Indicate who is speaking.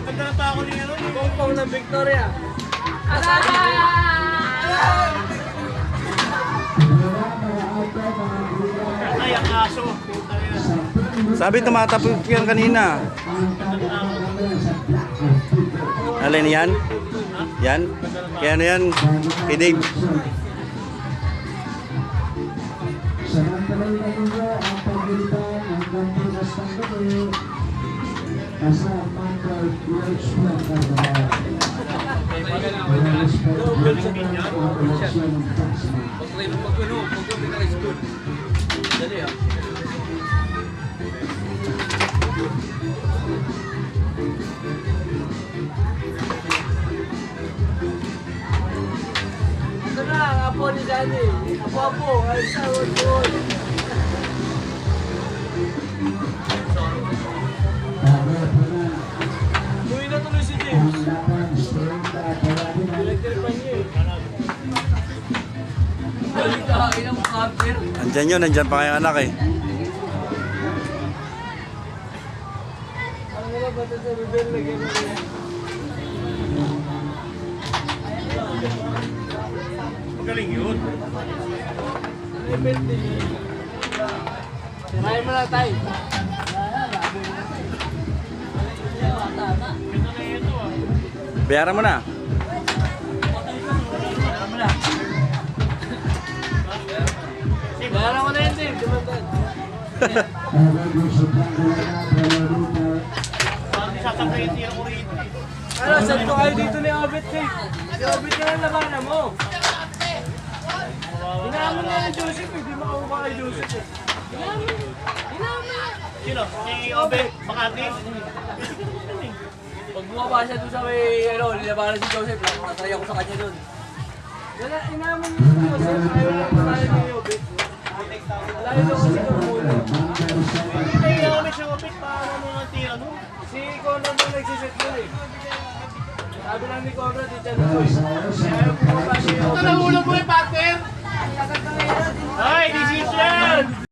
Speaker 1: Ganda na pa ako niya nun.
Speaker 2: Pongpong ng Victoria.
Speaker 1: Ay, ang aso.
Speaker 3: Sabi tumatapos yan kanina. Alin yan? Yan? Kaya ano yan? Kay Dave.
Speaker 4: Samantalain na ninyo ang pagbilitan hanggang bukas ng gabi sa Mangal Village Plan Carnaval. Respeto ang eleksyon ng Taxman.
Speaker 2: Dali ah. Ito na, ang apo ni Danny. Apo-apo, ay sa word. Uwi na tuloy si James. Pinagtiripan niya eh. Balik ka, inang kapir.
Speaker 3: Andyan yun, andyan pa kayong anak eh.
Speaker 2: Ang nila ba ito sa rebel na gano'n?
Speaker 1: Magaling yun.
Speaker 2: Rebel din. Tirahin mo lang tayo.
Speaker 1: Ganda na ito ah.
Speaker 3: Bayaran mo na.
Speaker 2: Bayaran mo na yun, Dave. Dumandan.
Speaker 1: Parang di sasampayin niya ako rito eh.
Speaker 2: Ano, saan ko kayo dito ni Obit, Dave? Si Obit ka lang labanan mo. Hinahamon nga ni Joseph, hindi makakuha kay Joseph eh. Hinahamon.
Speaker 1: Sino? Si Obe, Makati.
Speaker 5: Pag bumaba siya doon sa may, nilabanan si Joseph, nasaya ko sa kanya doon.
Speaker 2: Wala, hinahamon ni Joseph. Ayaw lang tayo ni Obit. Layo daw kasi kung muna.
Speaker 1: Hindi na kami si Obe, paano mo ang tira nun?
Speaker 2: Si Conrad yung nagsiset nun eh. Sabi lang ni Conrad, di dyan ako eh. Kaya ayaw bumaba si Obit.
Speaker 1: Ito na ulo mo eh, partner! Ay, decision!